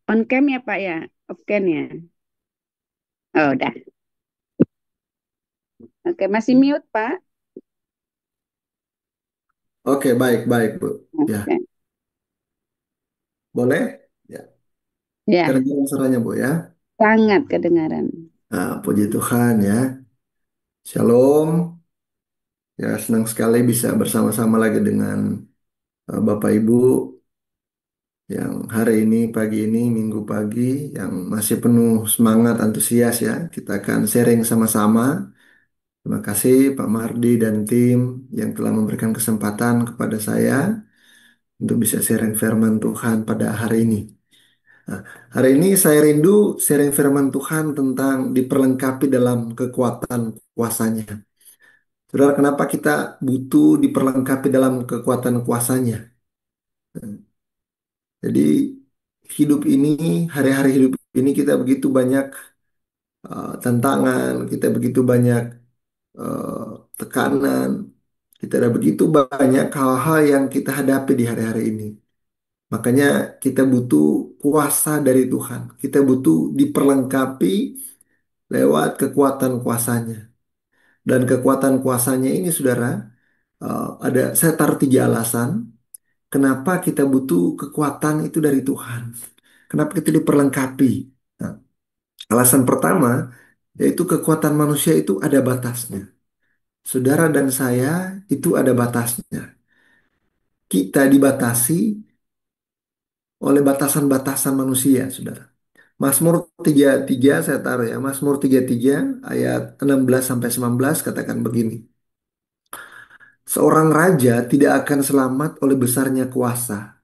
On cam ya Pak ya? Off cam ya? Oh, udah. Oke, masih mute Pak? Oke, baik, baik, Bu. Ya, Oke. boleh? Ya, Ya, kedengaran suaranya, Bu, ya. sangat kedengaran. Nah, puji Tuhan, ya. Shalom. Ya, senang sekali bisa bersama-sama lagi dengan Bapak Ibu yang hari ini, pagi ini, Minggu pagi, yang masih penuh semangat, antusias, ya. Kita akan sharing sama-sama. Terima kasih Pak Mardi dan tim yang telah memberikan kesempatan kepada saya untuk bisa sharing firman Tuhan pada hari ini. Nah, hari ini saya rindu sharing firman Tuhan tentang diperlengkapi dalam kekuatan kuasanya. Saudara, kenapa kita butuh diperlengkapi dalam kekuatan kuasanya? Jadi hidup ini, hari-hari hidup ini kita begitu banyak tantangan, kita begitu banyak eh, tekanan, kita ada begitu banyak hal-hal yang kita hadapi di hari-hari ini. Makanya kita butuh kuasa dari Tuhan. Kita butuh diperlengkapi lewat kekuatan kuasanya. Dan kekuatan kuasanya ini, saudara, saya taruh 3 alasan kenapa kita butuh kekuatan itu dari Tuhan. Kenapa kita diperlengkapi. Nah, alasan pertama, yaitu kekuatan manusia itu ada batasnya. Saudara dan saya itu ada batasnya. Kita dibatasi oleh batasan-batasan manusia, saudara. Mazmur 33 saya taruh ya. Mazmur 33 ayat 16 sampai 19 katakan begini. Seorang raja tidak akan selamat oleh besarnya kuasa.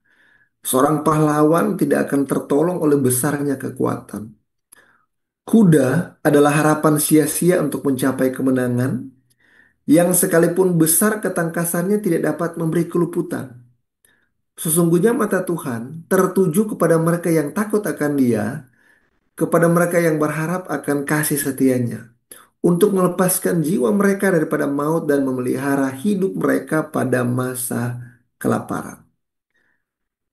Seorang pahlawan tidak akan tertolong oleh besarnya kekuatan. Kuda adalah harapan sia-sia untuk mencapai kemenangan, yang sekalipun besar ketangkasannya tidak dapat memberi keluputan. Sesungguhnya mata Tuhan tertuju kepada mereka yang takut akan Dia, kepada mereka yang berharap akan kasih setianya, untuk melepaskan jiwa mereka daripada maut dan memelihara hidup mereka pada masa kelaparan.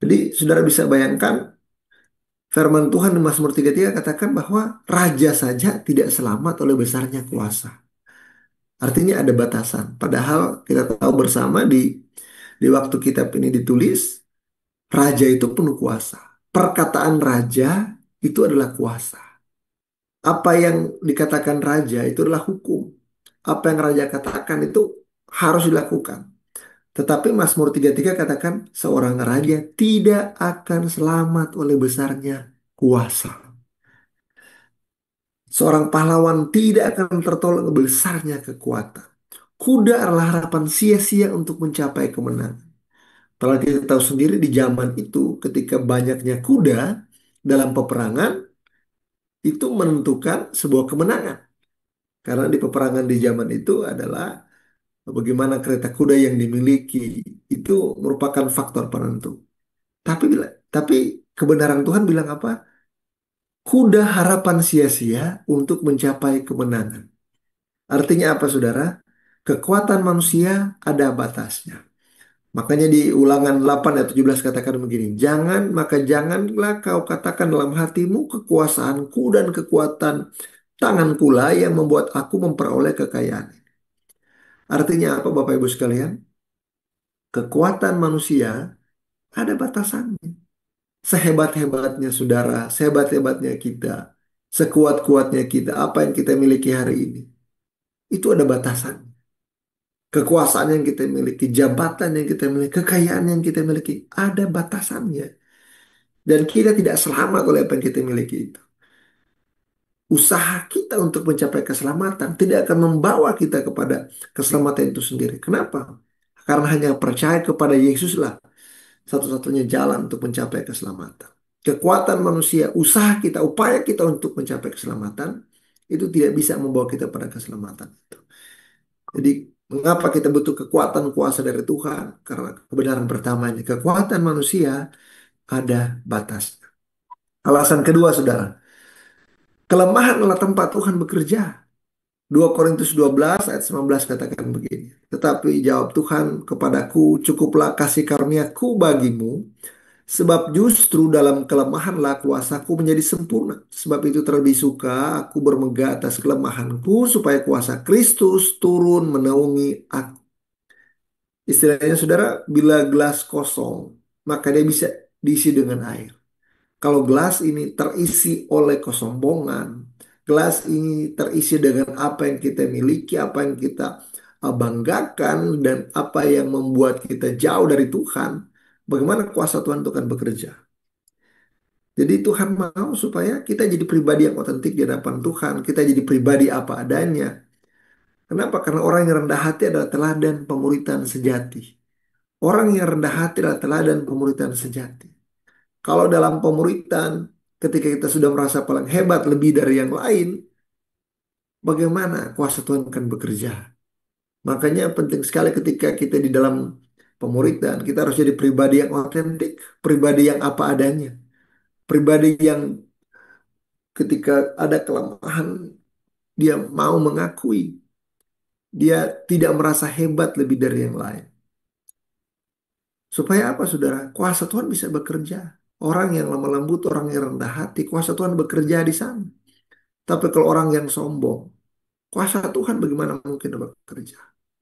Jadi saudara bisa bayangkan firman Tuhan di Mazmur 33 katakan bahwa raja saja tidak selamat oleh besarnya kuasa. Artinya ada batasan. Padahal kita tahu bersama di waktu kitab ini ditulis, raja itu penuh kuasa. Perkataan raja itu adalah kuasa. Apa yang dikatakan raja itu adalah hukum. Apa yang raja katakan itu harus dilakukan. Tetapi Mazmur 33 katakan seorang raja tidak akan selamat oleh besarnya kuasa. Seorang pahlawan tidak akan tertolong oleh besarnya kekuatan. Kuda adalah harapan sia-sia untuk mencapai kemenangan. Kalau kita tahu sendiri di zaman itu ketika banyaknya kuda dalam peperangan itu menentukan sebuah kemenangan. Karena di peperangan di zaman itu adalah bagaimana kereta kuda yang dimiliki itu merupakan faktor penentu. Tapi kebenaran Tuhan bilang apa? Kuda harapan sia-sia untuk mencapai kemenangan. Artinya apa, saudara? Kekuatan manusia ada batasnya. Makanya di Ulangan 8 ayat 17 katakan begini. Maka janganlah kau katakan dalam hatimu kekuasaanku dan kekuatan tanganku lah yang membuat aku memperoleh kekayaan. Artinya apa Bapak Ibu sekalian? Kekuatan manusia ada batasannya. Sehebat-hebatnya saudara, sehebat-hebatnya kita, sekuat-kuatnya kita, apa yang kita miliki hari ini. Itu ada batasan. Kekuasaan yang kita miliki, jabatan yang kita miliki, kekayaan yang kita miliki, ada batasannya. Dan kita tidak selamat oleh apa yang kita miliki itu. Usaha kita untuk mencapai keselamatan tidak akan membawa kita kepada keselamatan itu sendiri. Kenapa? Karena hanya percaya kepada Yesuslah satu-satunya jalan untuk mencapai keselamatan. Kekuatan manusia, usaha kita, upaya kita untuk mencapai keselamatan itu tidak bisa membawa kita pada keselamatan itu. Jadi mengapa kita butuh kekuatan kuasa dari Tuhan? Karena kebenaran pertamanya, kekuatan manusia ada batasnya. Alasan kedua, saudara, kelemahan adalah tempat Tuhan bekerja. 2 Korintus 12 ayat 19 katakan begini. Tetapi jawab Tuhan kepadaku, cukuplah kasih karuniaku bagimu, Sebab justru dalam kelemahanlah kuasaku menjadi sempurna. Sebab itu terlebih suka aku bermegah atas kelemahanku supaya kuasa Kristus turun menaungi aku. Istilahnya saudara, bila gelas kosong, maka dia bisa diisi dengan air. Kalau gelas ini terisi oleh kesombongan, gelas ini terisi dengan apa yang kita miliki, apa yang kita banggakan, dan apa yang membuat kita jauh dari Tuhan, bagaimana kuasa Tuhan itu akan bekerja? Jadi Tuhan mau supaya kita jadi pribadi yang otentik di hadapan Tuhan, kita jadi pribadi apa adanya. Kenapa? Karena orang yang rendah hati adalah teladan pemuritan sejati. Orang yang rendah hati adalah teladan pemuritan sejati. Kalau dalam pemuritan, ketika kita sudah merasa paling hebat lebih dari yang lain, bagaimana kuasa Tuhan akan bekerja? Makanya penting sekali ketika kita di dalam pemuritan, kita harus jadi pribadi yang otentik, pribadi yang apa adanya, pribadi yang ketika ada kelemahan, dia mau mengakui, dia tidak merasa hebat lebih dari yang lain. Supaya apa, saudara? Kuasa Tuhan bisa bekerja. Orang yang lemah lembut, orang yang rendah hati, kuasa Tuhan bekerja di sana. Tapi kalau orang yang sombong, kuasa Tuhan bagaimana mungkin bekerja?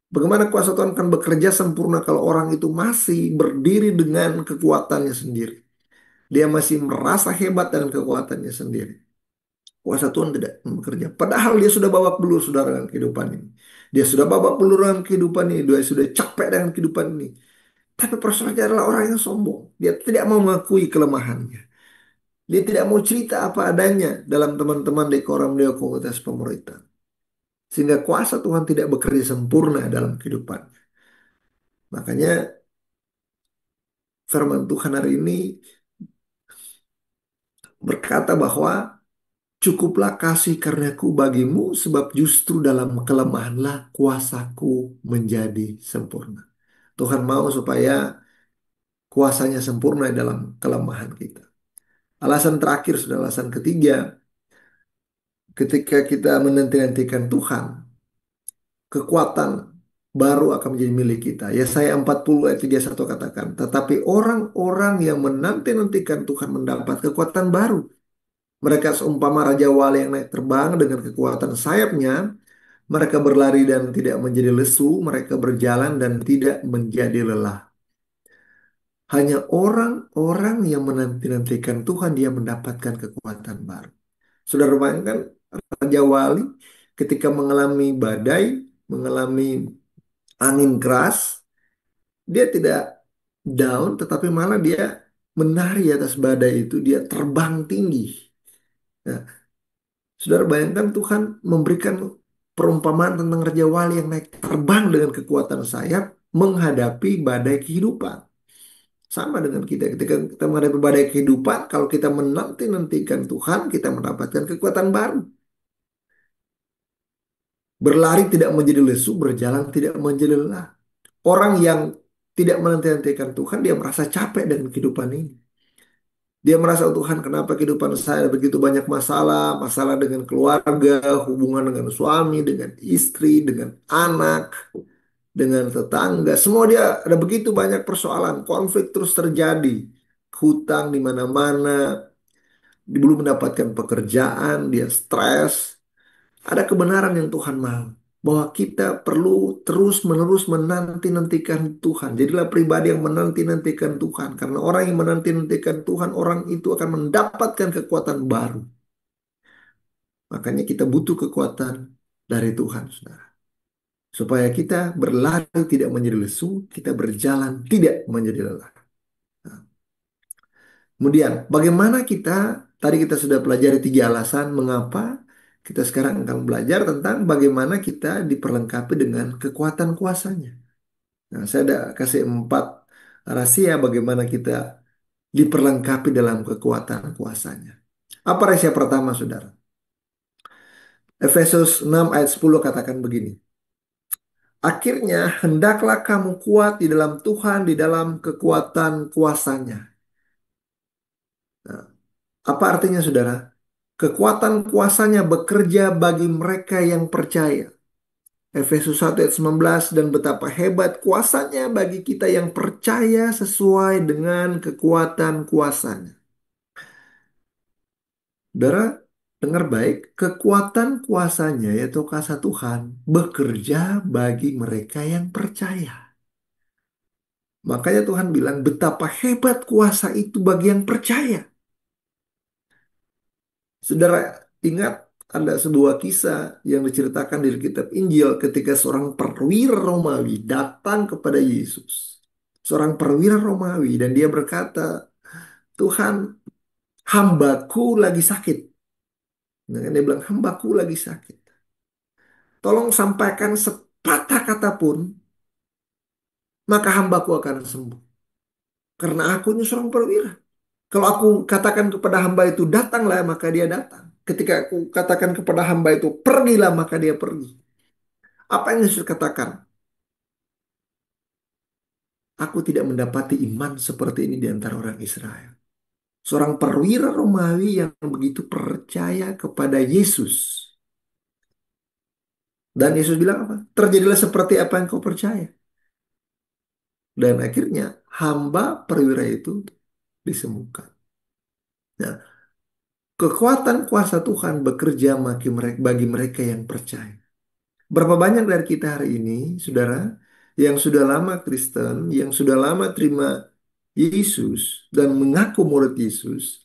Bagaimana kuasa Tuhan akan bekerja sempurna kalau orang itu masih berdiri dengan kekuatannya sendiri? Dia masih merasa hebat dengan kekuatannya sendiri. Kuasa Tuhan tidak bekerja. Padahal dia sudah babak belur, saudara, dengan kehidupan ini. Dia sudah babak belur dengan kehidupan ini. Dia sudah capek dengan kehidupan ini. Tapi persoalannya adalah orang yang sombong. Dia tidak mau mengakui kelemahannya. Dia tidak mau cerita apa adanya dalam teman-teman dekoram dia komunitas pemerintah. Sehingga kuasa Tuhan tidak bekerja sempurna dalam kehidupan. Makanya firman Tuhan hari ini berkata bahwa cukuplah kasih karuniaku bagimu sebab justru dalam kelemahanlah kuasaku menjadi sempurna. Tuhan mau supaya kuasanya sempurna dalam kelemahan kita. Alasan terakhir, sudah alasan ketiga, ketika kita menanti-nantikan Tuhan, kekuatan baru akan menjadi milik kita. Yesaya 40 ayat 31 katakan, tetapi orang-orang yang menanti-nantikan Tuhan mendapat kekuatan baru. Mereka seumpama Raja Wali yang naik terbang dengan kekuatan sayapnya. Mereka berlari dan tidak menjadi lesu. Mereka berjalan dan tidak menjadi lelah. Hanya orang-orang yang menanti-nantikan Tuhan dia mendapatkan kekuatan baru. Saudara bayangkan Raja Wali ketika mengalami badai, mengalami angin keras, dia tidak down tetapi malah dia menari atas badai itu, dia terbang tinggi. Nah, saudara bayangkan Tuhan memberikan perumpamaan tentang Raja Wali yang naik terbang dengan kekuatan sayap menghadapi badai kehidupan. Sama dengan kita, ketika kita menghadapi badai kehidupan, kalau kita menanti-nantikan Tuhan, kita mendapatkan kekuatan baru. Berlari tidak menjadi lesu, berjalan tidak menjadi lelah. Orang yang tidak menanti-nantikan Tuhan, dia merasa capek dengan kehidupan ini. Dia merasa, "Oh Tuhan, kenapa kehidupan saya begitu banyak masalah, masalah dengan keluarga, hubungan dengan suami, dengan istri, dengan anak, dengan tetangga. Semua dia ada begitu banyak persoalan, konflik terus terjadi, hutang di mana-mana, dia belum mendapatkan pekerjaan, dia stres." Ada kebenaran yang Tuhan mau. Bahwa kita perlu terus-menerus menanti-nantikan Tuhan. Jadilah pribadi yang menanti-nantikan Tuhan. Karena orang yang menanti-nantikan Tuhan, orang itu akan mendapatkan kekuatan baru. Makanya kita butuh kekuatan dari Tuhan, saudara. Supaya kita berlari tidak menjadi lesu, kita berjalan tidak menjadi lelah. Nah, kemudian, bagaimana tadi kita sudah pelajari 3 alasan mengapa. Kita sekarang akan belajar tentang bagaimana kita diperlengkapi dengan kekuatan kuasanya. Nah, saya ada kasih 4 rahasia bagaimana kita diperlengkapi dalam kekuatan kuasanya. Apa rahasia pertama, saudara? Efesus 6 ayat 10 katakan begini. Akhirnya, hendaklah kamu kuat di dalam Tuhan, di dalam kekuatan kuasanya. Nah, apa artinya, saudara? Kekuatan kuasanya bekerja bagi mereka yang percaya. Efesus 1 ayat 19, dan betapa hebat kuasanya bagi kita yang percaya sesuai dengan kekuatan kuasanya. Saudara, dengar baik, kekuatan kuasanya yaitu kuasa Tuhan bekerja bagi mereka yang percaya. Makanya Tuhan bilang betapa hebat kuasa itu bagi yang percaya. Saudara ingat ada sebuah kisah yang diceritakan di kitab Injil ketika seorang perwira Romawi datang kepada Yesus. Seorang perwira Romawi dan dia berkata, Tuhan, hambaku lagi sakit. Nah, dia bilang, hambaku lagi sakit. Tolong sampaikan sepatah kata pun, maka hambaku akan sembuh. Karena aku ini seorang perwira. Kalau aku katakan kepada hamba itu, datanglah, maka dia datang. Ketika aku katakan kepada hamba itu, pergilah, maka dia pergi. Apa yang Yesus katakan? Aku tidak mendapati iman seperti ini di antara orang Israel. Seorang perwira Romawi yang begitu percaya kepada Yesus. Dan Yesus bilang apa? Terjadilah seperti apa yang kau percaya. Dan akhirnya hamba perwira itu disembuhkan. Nah, kekuatan kuasa Tuhan bekerja bagi mereka yang percaya. Berapa banyak dari kita hari ini, saudara, yang sudah lama Kristen, yang sudah lama terima Yesus dan mengaku murid Yesus,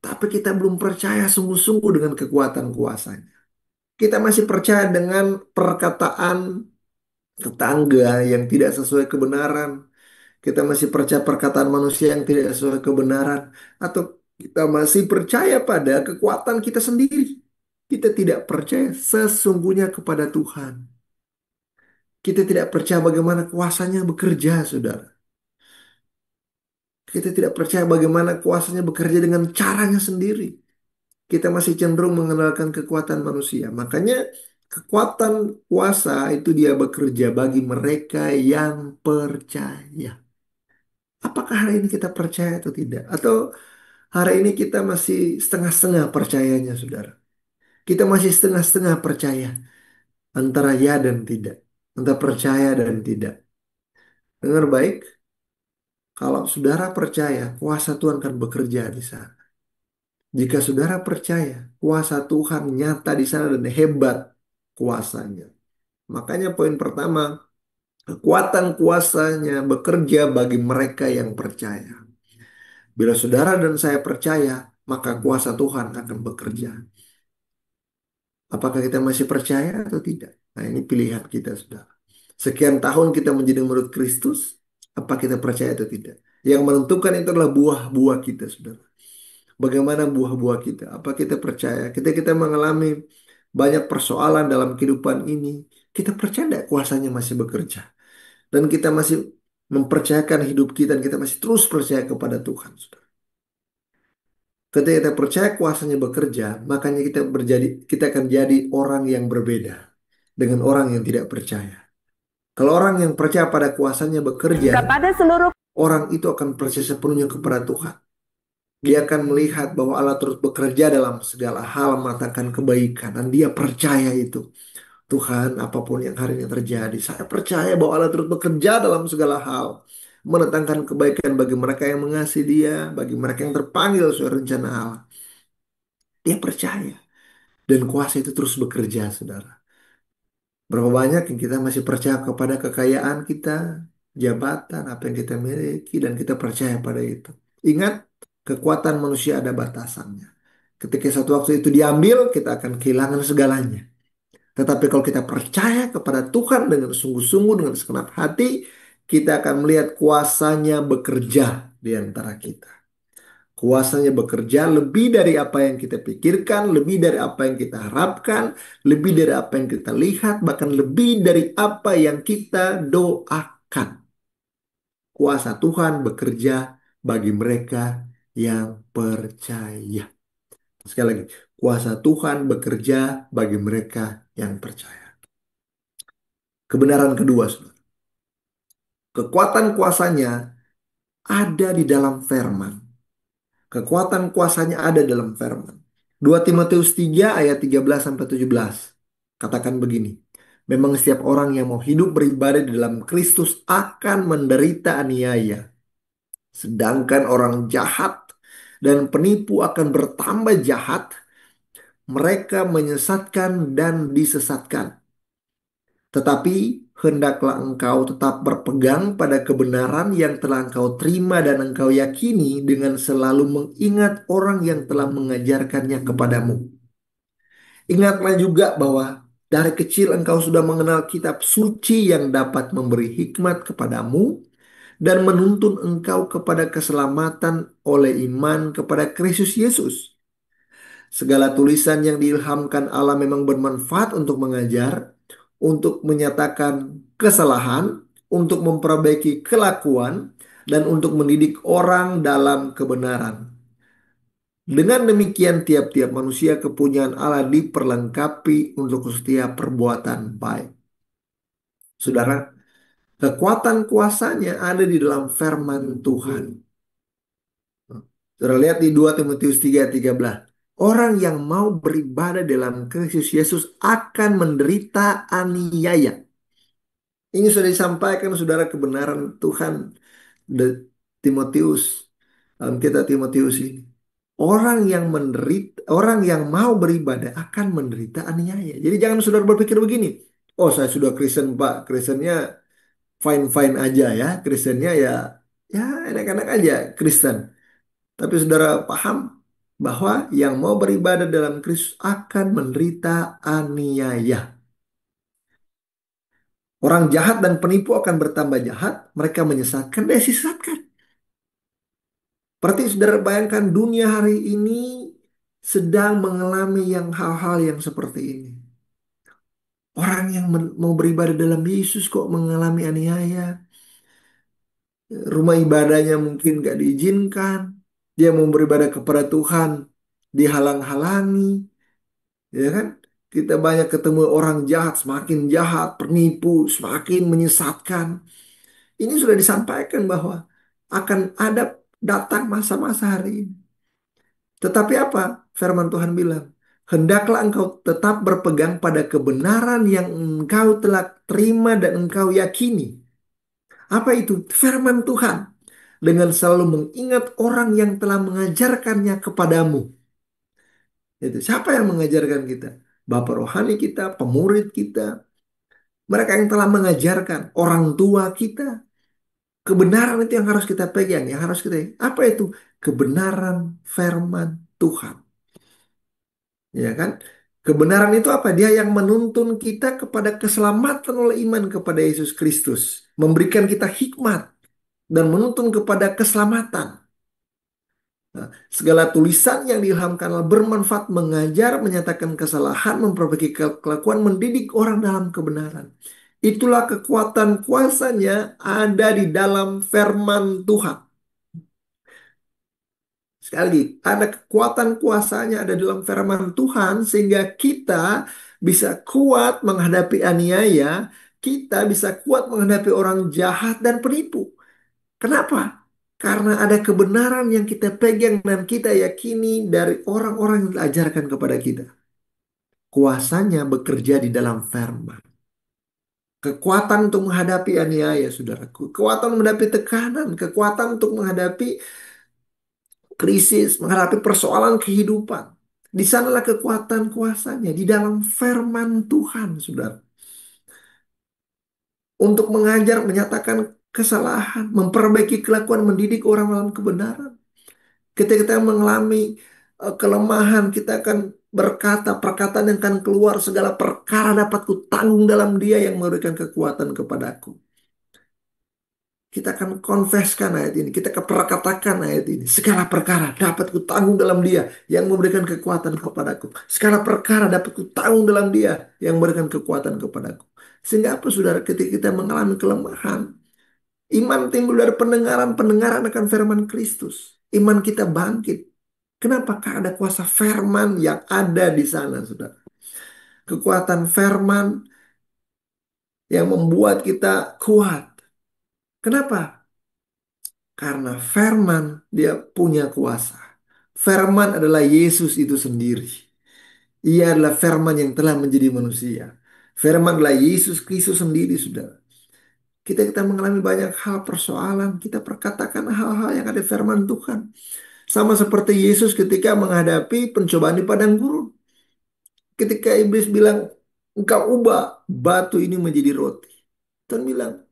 tapi kita belum percaya sungguh-sungguh dengan kekuatan kuasanya. Kita masih percaya dengan perkataan tetangga yang tidak sesuai kebenaran. Kita masih percaya perkataan manusia yang tidak sesuai kebenaran. Atau kita masih percaya pada kekuatan kita sendiri. Kita tidak percaya sesungguhnya kepada Tuhan. Kita tidak percaya bagaimana kuasanya bekerja, saudara. Kita tidak percaya bagaimana kuasanya bekerja dengan caranya sendiri. Kita masih cenderung mengandalkan kekuatan manusia. Makanya kekuatan kuasa itu dia bekerja bagi mereka yang percaya. Apakah hari ini kita percaya atau tidak? Atau hari ini kita masih setengah-setengah percayanya, saudara? Kita masih setengah-setengah percaya antara ya dan tidak. Antara percaya dan tidak. Dengar baik, kalau saudara percaya, kuasa Tuhan akan bekerja di sana. Jika saudara percaya, kuasa Tuhan nyata di sana dan hebat kuasanya. Makanya poin pertama, kekuatan kuasanya bekerja bagi mereka yang percaya. Bila saudara dan saya percaya, maka kuasa Tuhan akan bekerja. Apakah kita masih percaya atau tidak? Nah, ini pilihan kita, saudara. Sekian tahun kita menjadi murid Kristus, apa kita percaya atau tidak? Yang menentukan itu adalah buah-buah kita, saudara. Bagaimana buah-buah kita? Apa kita percaya? Kita mengalami banyak persoalan dalam kehidupan ini. Kita percaya tidak kuasanya masih bekerja? Dan kita masih mempercayakan hidup kita dan kita masih terus percaya kepada Tuhan, saudara. Ketika kita percaya kuasanya bekerja, makanya kita akan jadi orang yang berbeda dengan orang yang tidak percaya. Kalau orang yang percaya pada kuasanya bekerja, kepada seluruh orang itu akan percaya sepenuhnya kepada Tuhan. Dia akan melihat bahwa Allah terus bekerja dalam segala hal mengatakan kebaikan dan dia percaya itu. Tuhan, apapun yang hari ini terjadi, saya percaya bahwa Allah terus bekerja dalam segala hal mendatangkan kebaikan bagi mereka yang mengasihi Dia, bagi mereka yang terpanggil sesuai rencana Allah. Dia percaya dan kuasa itu terus bekerja, saudara. Berapa banyak yang kita masih percaya kepada kekayaan kita, jabatan, apa yang kita miliki, dan kita percaya pada itu. Ingat, kekuatan manusia ada batasannya. Ketika satu waktu itu diambil, kita akan kehilangan segalanya. Tetapi kalau kita percaya kepada Tuhan dengan sungguh-sungguh, dengan segenap hati, kita akan melihat kuasanya bekerja di antara kita. Kuasanya bekerja lebih dari apa yang kita pikirkan, lebih dari apa yang kita harapkan, lebih dari apa yang kita lihat, bahkan lebih dari apa yang kita doakan. Kuasa Tuhan bekerja bagi mereka yang percaya. Sekali lagi, kuasa Tuhan bekerja bagi mereka yang percaya. Kebenaran kedua, saudara. Kekuatan kuasanya ada di dalam firman. Kekuatan kuasanya ada dalam firman. 2 Timotius 3 ayat 13 sampai 17. Katakan begini. Memang setiap orang yang mau hidup beribadah di dalam Kristus akan menderita aniaya. Sedangkan orang jahat dan penipu akan bertambah jahat, mereka menyesatkan dan disesatkan. Tetapi hendaklah engkau tetap berpegang pada kebenaran yang telah engkau terima dan engkau yakini dengan selalu mengingat orang yang telah mengajarkannya kepadamu. Ingatlah juga bahwa dari kecil engkau sudah mengenal kitab suci yang dapat memberi hikmat kepadamu dan menuntun engkau kepada keselamatan oleh iman kepada Kristus Yesus. Segala tulisan yang diilhamkan Allah memang bermanfaat untuk mengajar, untuk menyatakan kesalahan, untuk memperbaiki kelakuan, dan untuk mendidik orang dalam kebenaran. Dengan demikian tiap-tiap manusia kepunyaan Allah diperlengkapi untuk setiap perbuatan baik. Saudara, kekuatan kuasanya ada di dalam firman Tuhan. Saudara lihat di 2 Timotius 3:13. Orang yang mau beribadah dalam Kristus Yesus akan menderita aniaya. Ini sudah disampaikan saudara kebenaran Tuhan de Timotius dalam kitab Timotius ini. Orang yang menderita, orang yang mau beribadah akan menderita aniaya. Jadi jangan saudara berpikir begini. Oh, saya sudah Kristen, Pak. Kristennya fine-fine aja ya. Kristennya ya enak-enak aja Kristen. Tapi saudara paham bahwa yang mau beribadah dalam Kristus akan menderita aniaya. Orang jahat dan penipu akan bertambah jahat. Mereka menyesatkan dan disesatkan. Berarti saudara bayangkan dunia hari ini sedang mengalami yang hal-hal yang seperti ini. Orang yang mau beribadah dalam Yesus kok mengalami aniaya. Rumah ibadahnya mungkin gak diizinkan. Dia mau beribadah kepada Tuhan dihalang-halangi. Ya kan? Kita banyak ketemu orang jahat, semakin jahat, penipu, semakin menyesatkan. Ini sudah disampaikan bahwa akan ada datang masa-masa hari ini. Tetapi apa? Firman Tuhan bilang, hendaklah engkau tetap berpegang pada kebenaran yang engkau telah terima dan engkau yakini. Apa itu? Firman Tuhan. Dengan selalu mengingat orang yang telah mengajarkannya kepadamu. Itu siapa yang mengajarkan kita? Bapak rohani kita, pemurid kita, mereka yang telah mengajarkan, orang tua kita. Kebenaran itu yang harus kita pegang, yang harus kita. Apa itu? Kebenaran firman Tuhan. Ya kan? Kebenaran itu apa? Dia yang menuntun kita kepada keselamatan oleh iman kepada Yesus Kristus, memberikan kita hikmat dan menuntun kepada keselamatan. Nah, segala tulisan yang diilhamkan Allah bermanfaat mengajar, menyatakan kesalahan, memperbaiki kelakuan, mendidik orang dalam kebenaran. Itulah kekuatan kuasanya ada di dalam firman Tuhan. Sekali lagi, ada kekuatan kuasanya ada dalam firman Tuhan sehingga kita bisa kuat menghadapi aniaya, kita bisa kuat menghadapi orang jahat dan penipu. Kenapa? Karena ada kebenaran yang kita pegang dan kita yakini dari orang-orang yang diajarkan kepada kita. Kuasanya bekerja di dalam firman. Kekuatan untuk menghadapi aniaya, saudaraku. Kekuatan menghadapi tekanan, kekuatan untuk menghadapi krisis, menghadapi persoalan kehidupan. Di sanalah kekuatan kuasanya, di dalam firman Tuhan, saudara. Untuk mengajar, menyatakan kesalahan, memperbaiki kelakuan, mendidik orang dalam kebenaran. Ketika kita mengalami kelemahan, kita akan berkata, perkataan yang akan keluar, segala perkara dapat kutanggung dalam Dia yang memberikan kekuatan kepadaku. Kita akan konfeskan ayat ini. Kita akan perkatakan ayat ini. Segala perkara dapat kutanggung dalam Dia yang memberikan kekuatan kepadaku. Segala perkara dapat kutanggung dalam Dia yang memberikan kekuatan kepadaku. Sehingga apa saudara, ketika kita mengalami kelemahan, iman timbul dari pendengaran, pendengaran akan firman Kristus. Iman kita bangkit. Kenapa? Karena ada kuasa firman yang ada di sana, saudara. Kekuatan firman yang membuat kita kuat. Kenapa? Karena firman dia punya kuasa. Firman adalah Yesus itu sendiri. Ia adalah firman yang telah menjadi manusia. Firman adalah Yesus Kristus sendiri, saudara. Kita mengalami banyak hal persoalan, kita perkatakan hal-hal yang ada firman Tuhan. Sama seperti Yesus ketika menghadapi pencobaan di padang gurun. Ketika iblis bilang, engkau ubah batu ini menjadi roti. Tuhan bilang,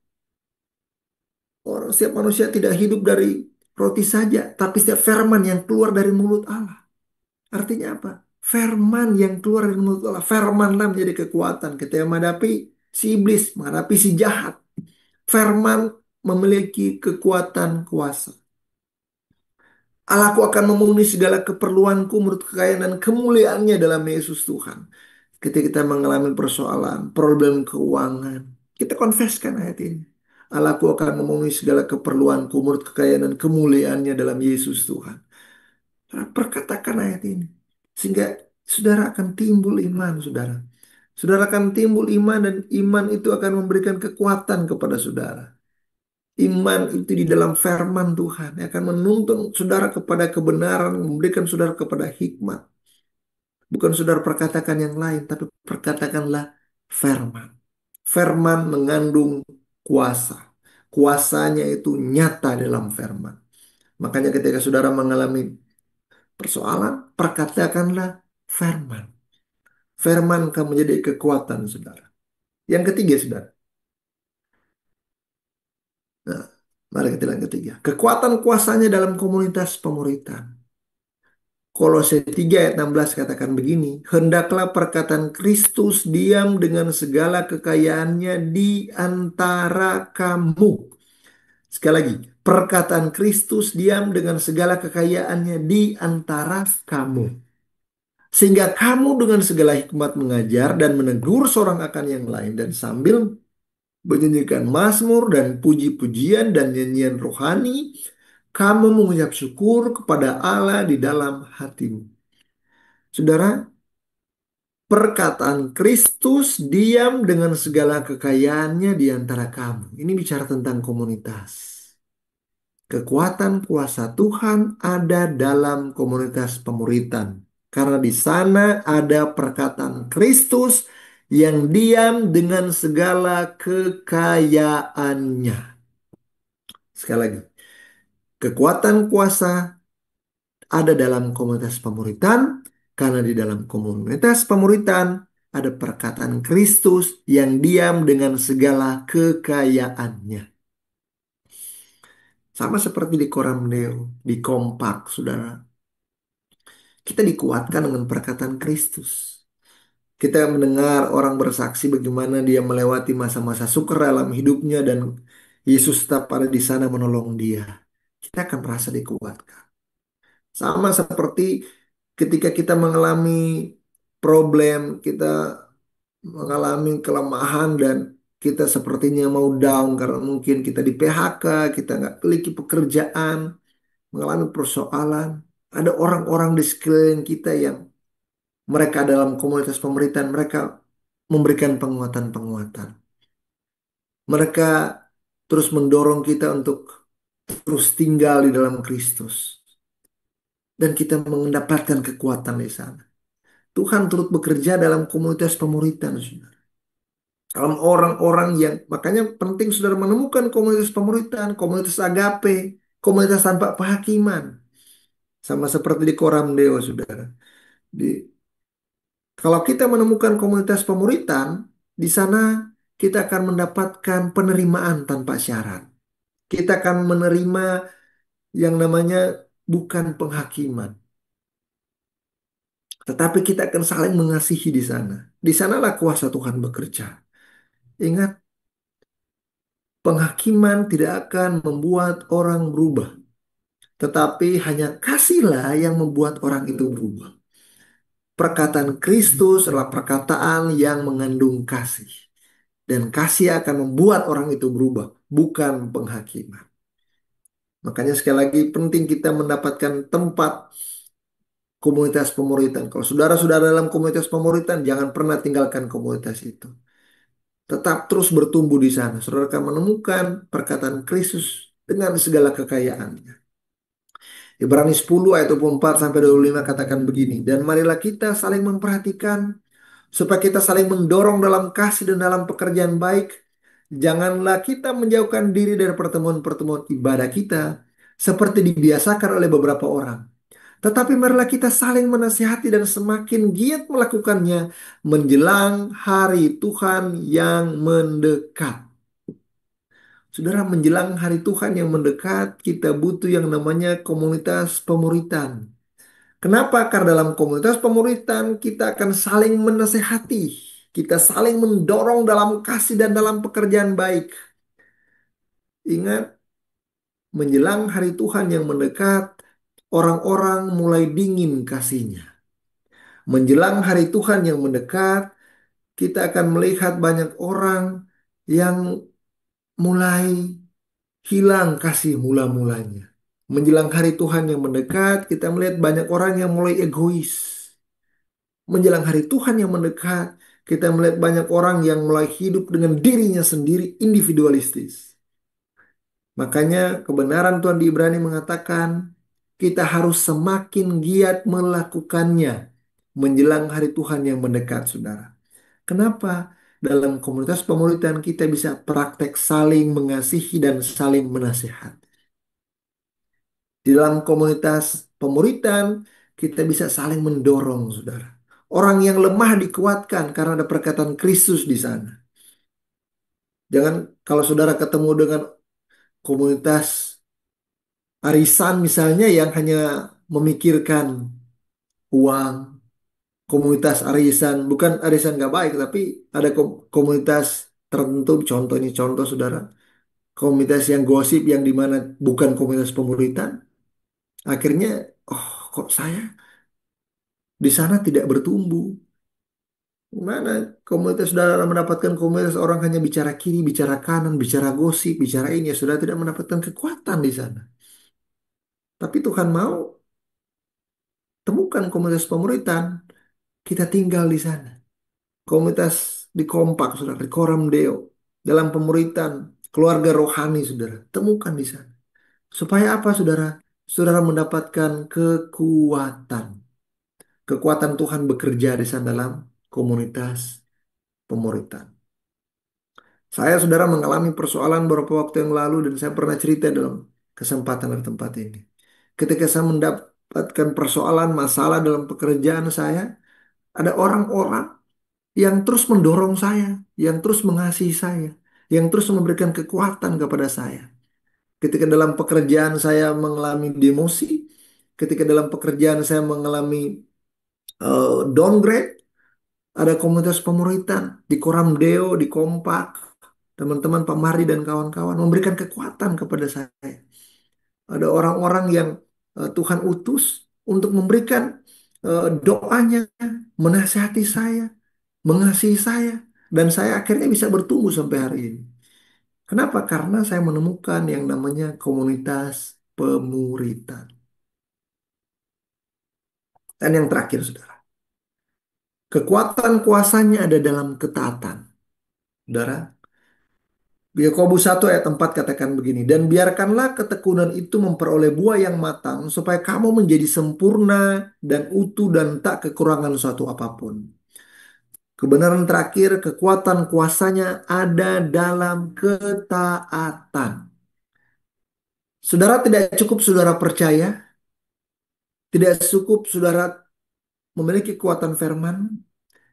orang setiap manusia tidak hidup dari roti saja, tapi setiap firman yang keluar dari mulut Allah. Artinya apa? Firman yang keluar dari mulut Allah. Firmanlah menjadi kekuatan ketika menghadapi si iblis, menghadapi si jahat. Firman memiliki kekuatan kuasa. Allahku akan memenuhi segala keperluanku menurut kekayaan dan kemuliaannya dalam Yesus Tuhan. Ketika kita mengalami persoalan, problem keuangan, kita confesskan ayat ini. Allahku akan memenuhi segala keperluanku menurut kekayaan dan kemuliaannya dalam Yesus Tuhan. Saudara, perkatakan ayat ini. Sehingga saudara akan timbul iman, saudara. Saudara akan timbul iman dan iman itu akan memberikan kekuatan kepada saudara. Iman itu di dalam firman Tuhan yang akan menuntun saudara kepada kebenaran, memberikan saudara kepada hikmat. Bukan saudara perkatakan yang lain, tapi perkatakanlah firman. Firman mengandung kuasa. Kuasanya itu nyata dalam firman. Makanya ketika saudara mengalami persoalan, perkatakanlah firman. Firman akan menjadi kekuatan saudara. Yang ketiga, saudara. Nah, mari kita lihat yang ketiga. Kekuatan kuasanya dalam komunitas pemuritan. Kolose 3 ayat 16 katakan begini. Hendaklah perkataan Kristus diam dengan segala kekayaannya di antara kamu. Sekali lagi. Perkataan Kristus diam dengan segala kekayaannya di antara kamu. Sehingga kamu dengan segala hikmat mengajar dan menegur seorang akan yang lain. Dan sambil menyanyikan mazmur dan puji-pujian dan nyanyian rohani, kamu mengucap syukur kepada Allah di dalam hatimu. Saudara, perkataan Kristus diam dengan segala kekayaannya di antara kamu. Ini bicara tentang komunitas. Kekuatan kuasa Tuhan ada dalam komunitas pemuritan. Karena di sana ada perkataan Kristus yang diam dengan segala kekayaannya. Sekali lagi, kekuatan kuasa ada dalam komunitas pemuritan, karena di dalam komunitas pemuritan ada perkataan Kristus yang diam dengan segala kekayaannya. Sama seperti di Koramdeo, di Kompak, saudara. Kita dikuatkan dengan perkataan Kristus. Kita mendengar orang bersaksi bagaimana dia melewati masa-masa sukar dalam hidupnya dan Yesus tetap ada di sana menolong dia. Kita akan merasa dikuatkan. Sama seperti ketika kita mengalami problem, kita mengalami kelemahan dan kita sepertinya mau down karena mungkin kita di PHK, kita nggak memiliki pekerjaan, mengalami persoalan. Ada orang-orang di sekeliling kita yang mereka dalam komunitas pemerintahan, mereka memberikan penguatan-penguatan. Mereka terus mendorong kita untuk terus tinggal di dalam Kristus. Dan kita mendapatkan kekuatan di sana. Tuhan turut bekerja dalam komunitas pemuritan, saudara. Dalam orang-orang yang, makanya penting saudara menemukan komunitas pemuritan, komunitas agape, komunitas tanpa penghakiman. Sama seperti di Koramdeo, saudara. Di, kalau kita menemukan komunitas pemuritan, di sana kita akan mendapatkan penerimaan tanpa syarat. Kita akan menerima yang namanya bukan penghakiman. Tetapi kita akan saling mengasihi di sana. Di sanalah kuasa Tuhan bekerja. Ingat, penghakiman tidak akan membuat orang berubah. Tetapi hanya kasihlah yang membuat orang itu berubah. Perkataan Kristus adalah perkataan yang mengandung kasih. Dan kasih akan membuat orang itu berubah, bukan penghakiman. Makanya sekali lagi penting kita mendapatkan tempat komunitas pemuritan. Kalau saudara-saudara dalam komunitas pemuritan, jangan pernah tinggalkan komunitas itu. Tetap terus bertumbuh di sana. Saudara akan menemukan perkataan Kristus dengan segala kekayaannya. Ibrani 10 ayat 24 sampai 25 katakan begini. Dan marilah kita saling memperhatikan supaya kita saling mendorong dalam kasih dan dalam pekerjaan baik. Janganlah kita menjauhkan diri dari pertemuan-pertemuan ibadah kita seperti dibiasakan oleh beberapa orang. Tetapi marilah kita saling menasihati dan semakin giat melakukannya menjelang hari Tuhan yang mendekat. Saudara, menjelang hari Tuhan yang mendekat, kita butuh yang namanya komunitas pemuritan. Kenapa? Karena dalam komunitas pemuritan kita akan saling menasehati. Kita saling mendorong dalam kasih dan dalam pekerjaan baik. Ingat, menjelang hari Tuhan yang mendekat, orang-orang mulai dingin kasihnya. Menjelang hari Tuhan yang mendekat, kita akan melihat banyak orang yang mulai hilang kasih mula-mulanya. Menjelang hari Tuhan yang mendekat, kita melihat banyak orang yang mulai egois. Menjelang hari Tuhan yang mendekat, kita melihat banyak orang yang mulai hidup dengan dirinya sendiri individualistis. Makanya kebenaran Tuhan di Ibrani mengatakan kita harus semakin giat melakukannya menjelang hari Tuhan yang mendekat, saudara. Kenapa? Dalam komunitas pemuritan kita bisa praktek saling mengasihi dan saling menasihat. Di dalam komunitas pemuritan kita bisa saling mendorong, saudara. Orang yang lemah dikuatkan karena ada perkataan Kristus di sana. Jangan kalau saudara ketemu dengan komunitas arisan misalnya yang hanya memikirkan uang, komunitas arisan, bukan arisan gak baik, tapi ada komunitas tertentu, contoh ini contoh saudara, komunitas yang gosip yang dimana bukan komunitas pemuritan, akhirnya, oh kok saya di sana tidak bertumbuh. Mana komunitas saudara mendapatkan komunitas orang hanya bicara kiri, bicara kanan, bicara gosip, bicara ini, ya sudah tidak mendapatkan kekuatan di sana. Tapi Tuhan mau temukan komunitas pemuritan, kita tinggal di sana. Komunitas di kompak, saudara, di Koram Deo, dalam pemuritan, keluarga rohani, saudara, temukan di sana. Supaya apa, saudara? Saudara mendapatkan kekuatan. Kekuatan Tuhan bekerja di sana dalam komunitas pemuritan. Saya, saudara, mengalami persoalan beberapa waktu yang lalu dan saya pernah cerita dalam kesempatan di tempat ini. Ketika saya mendapatkan persoalan masalah dalam pekerjaan saya, ada orang-orang yang terus mendorong saya, yang terus mengasihi saya, yang terus memberikan kekuatan kepada saya. Ketika dalam pekerjaan saya mengalami demosi, ketika dalam pekerjaan saya mengalami downgrade, ada komunitas pemuritan di Koram Deo, di Kompak, teman-teman Pak Mari dan kawan-kawan memberikan kekuatan kepada saya. Ada orang-orang yang Tuhan utus untuk memberikan doanya, menasihati saya, mengasihi saya, dan saya akhirnya bisa bertumbuh sampai hari ini. Kenapa? Karena saya menemukan yang namanya komunitas pemuritan. Dan yang terakhir, saudara, kekuatan kuasanya ada dalam ketaatan. Saudara, Yakobus 1 ayat 4 katakan begini, dan biarkanlah ketekunan itu memperoleh buah yang matang, supaya kamu menjadi sempurna dan utuh dan tak kekurangan suatu apapun. Kebenaran terakhir, kekuatan kuasanya ada dalam ketaatan. Saudara, tidak cukup saudara percaya, tidak cukup saudara memiliki kekuatan firman,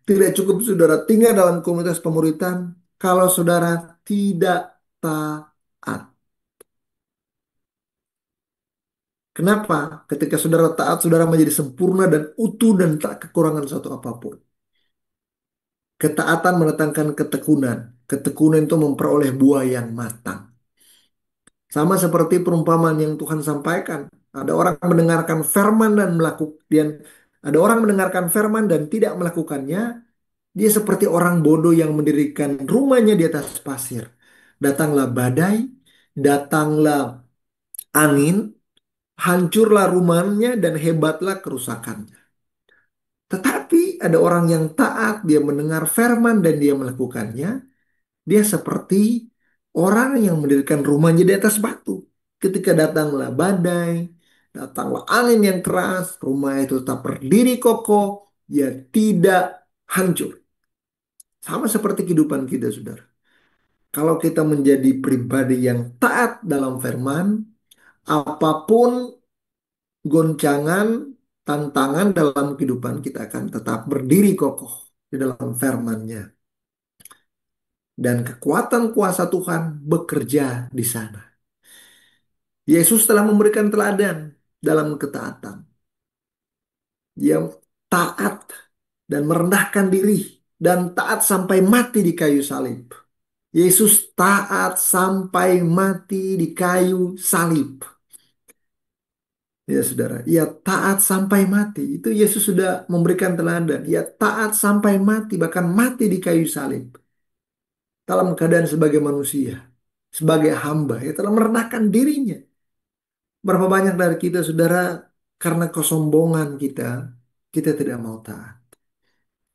tidak cukup saudara tinggal dalam komunitas pemuritan, kalau saudara tidak taat. Kenapa? Ketika saudara taat, saudara menjadi sempurna dan utuh dan tak kekurangan suatu apapun. Ketaatan mendatangkan ketekunan. Ketekunan itu memperoleh buah yang matang. Sama seperti perumpamaan yang Tuhan sampaikan. Ada orang mendengarkan firman dan melakukan, ada orang mendengarkan firman dan tidak melakukannya. Dia seperti orang bodoh yang mendirikan rumahnya di atas pasir. Datanglah badai, datanglah angin, hancurlah rumahnya dan hebatlah kerusakannya. Tetapi ada orang yang taat, dia mendengar firman dan dia melakukannya. Dia seperti orang yang mendirikan rumahnya di atas batu. Ketika datanglah badai, datanglah angin yang keras, rumah itu tetap berdiri kokoh, dia tidak hancur. Sama seperti kehidupan kita, saudara. Kalau kita menjadi pribadi yang taat dalam firman, apapun goncangan, tantangan dalam kehidupan kita akan tetap berdiri kokoh di dalam firman-Nya. Dan kekuatan kuasa Tuhan bekerja di sana. Yesus telah memberikan teladan dalam ketaatan. Dia taat dan merendahkan diri dan taat sampai mati di kayu salib. Yesus taat sampai mati di kayu salib. Ya saudara, ia taat sampai mati. Itu Yesus sudah memberikan teladan. Ia taat sampai mati, bahkan mati di kayu salib. Dalam keadaan sebagai manusia, sebagai hamba, ia telah merendahkan dirinya. Berapa banyak dari kita, saudara, karena kesombongan kita, kita tidak mau taat.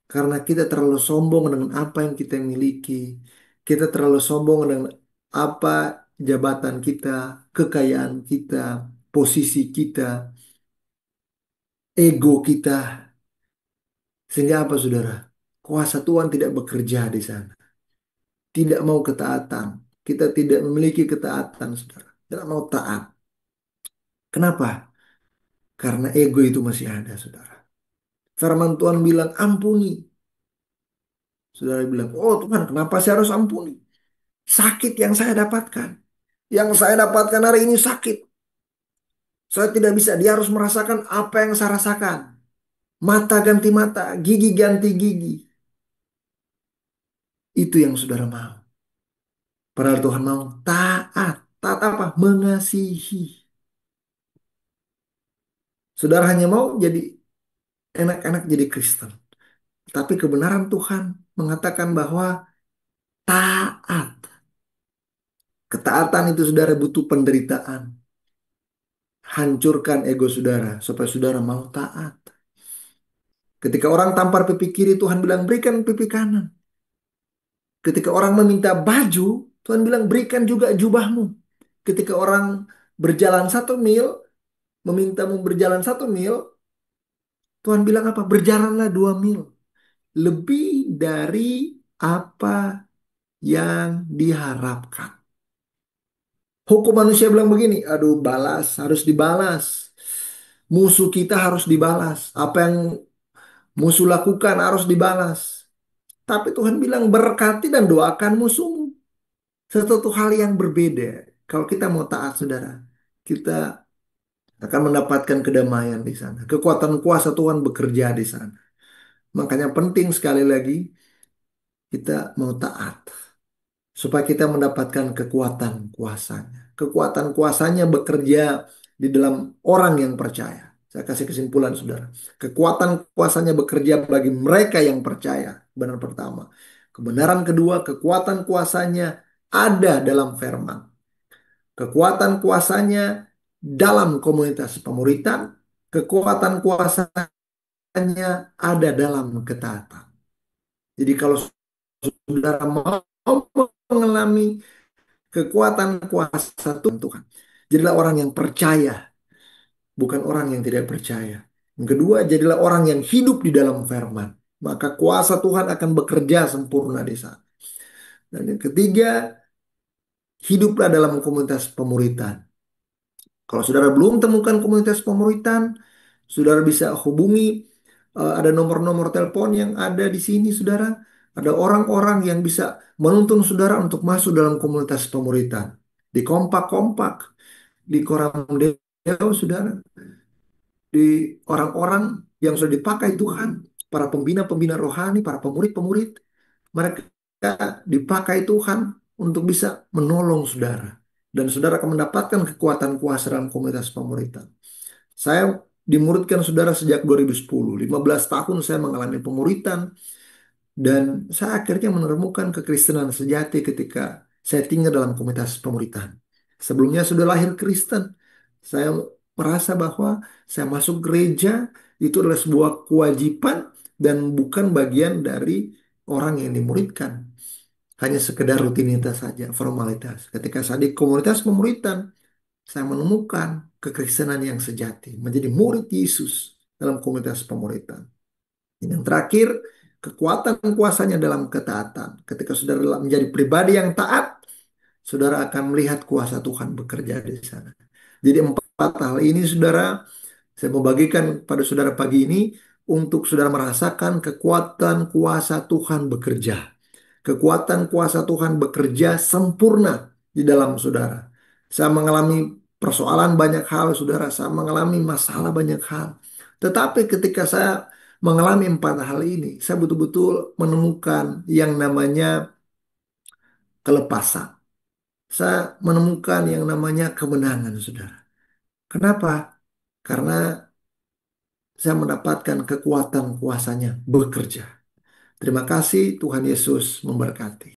Karena kita terlalu sombong dengan apa yang kita miliki. Kita terlalu sombong dengan apa jabatan kita, kekayaan kita, posisi kita, ego kita. Sehingga apa, saudara? Kuasa Tuhan tidak bekerja di sana. Tidak mau ketaatan. Kita tidak memiliki ketaatan, saudara. Tidak mau taat. Kenapa? Karena ego itu masih ada, saudara. Firman Tuhan bilang, ampuni. Saudara bilang, oh Tuhan, kenapa saya harus ampuni? Sakit yang saya dapatkan. Yang saya dapatkan hari ini sakit. Saya tidak bisa. Dia harus merasakan apa yang saya rasakan. Mata ganti mata, gigi ganti gigi. Itu yang saudara mau. Padahal Tuhan mau taat. Taat apa? Mengasihi. Saudara hanya mau jadi enak-enak jadi Kristen. Tapi kebenaran Tuhan mengatakan bahwa taat. Ketaatan itu, saudara, butuh penderitaan. Hancurkan ego saudara supaya saudara mau taat. Ketika orang tampar pipi kiri, Tuhan bilang berikan pipi kanan. Ketika orang meminta baju, Tuhan bilang berikan juga jubahmu. Ketika orang berjalan 1 mil, memintamu berjalan 1 mil, Tuhan bilang apa? Berjalanlah 2 mil. Lebih dari apa yang diharapkan. Hukum manusia bilang begini, aduh balas, harus dibalas. Musuh kita harus dibalas. Apa yang musuh lakukan harus dibalas. Tapi Tuhan bilang berkati dan doakan musuhmu. Sesuatu hal yang berbeda. Kalau kita mau taat, saudara, kita akan mendapatkan kedamaian di sana. Kekuatan kuasa Tuhan bekerja di sana. Makanya penting sekali lagi kita mau taat. Supaya kita mendapatkan kekuatan kuasanya. Kekuatan kuasanya bekerja di dalam orang yang percaya. Saya kasih kesimpulan, saudara. Kekuatan kuasanya bekerja bagi mereka yang percaya. Benar pertama. Kebenaran kedua, kekuatan kuasanya ada dalam firman. Kekuatan kuasanya dalam komunitas pemuritan. Kekuatan kuasanya ada dalam ketaatan. Jadi kalau saudara mau mengalami kekuatan kuasa Tuhan. Jadilah orang yang percaya, bukan orang yang tidak percaya. Yang kedua, jadilah orang yang hidup di dalam firman. Maka kuasa Tuhan akan bekerja sempurna di sana. Dan yang ketiga, hiduplah dalam komunitas pemuritan. Kalau saudara belum temukan komunitas pemuritan, saudara bisa hubungi, ada nomor-nomor telepon yang ada di sini, saudara. Ada orang-orang yang bisa menuntun saudara untuk masuk dalam komunitas pemuritan. Di kompak-kompak, di koram Deo, saudara, di orang-orang yang sudah dipakai Tuhan, para pembina-pembina rohani, para pemurid-pemurid, mereka dipakai Tuhan untuk bisa menolong saudara. Dan saudara akan mendapatkan kekuatan kuasa dalam komunitas pemuritan. Saya dimuridkan saudara sejak 2010. 15 tahun saya mengalami pemuritan. Dan saya akhirnya menemukan kekristenan sejati ketika saya tinggal dalam komunitas pemuritan. Sebelumnya sudah lahir Kristen. Saya merasa bahwa saya masuk gereja itu adalah sebuah kewajiban dan bukan bagian dari orang yang dimuridkan. Hanya sekedar rutinitas saja, formalitas. Ketika saya di komunitas pemuritan, saya menemukan kekristenan yang sejati. Menjadi murid Yesus dalam komunitas pemuritan. Yang terakhir, kekuatan kuasanya dalam ketaatan. Ketika saudara menjadi pribadi yang taat, saudara akan melihat kuasa Tuhan bekerja di sana. Jadi empat hal ini saudara, saya mau bagikan pada saudara pagi ini untuk saudara merasakan kekuatan kuasa Tuhan bekerja. Kekuatan kuasa Tuhan bekerja sempurna di dalam saudara. Saya mengalami persoalan banyak hal, saudara. Saya mengalami masalah banyak hal. Tetapi ketika saya mengalami empat hal ini, saya betul-betul menemukan yang namanya kelepasan. Saya menemukan yang namanya kemenangan, saudara. Kenapa? Karena saya mendapatkan kekuatan kuasanya bekerja. Terima kasih, Tuhan Yesus memberkati.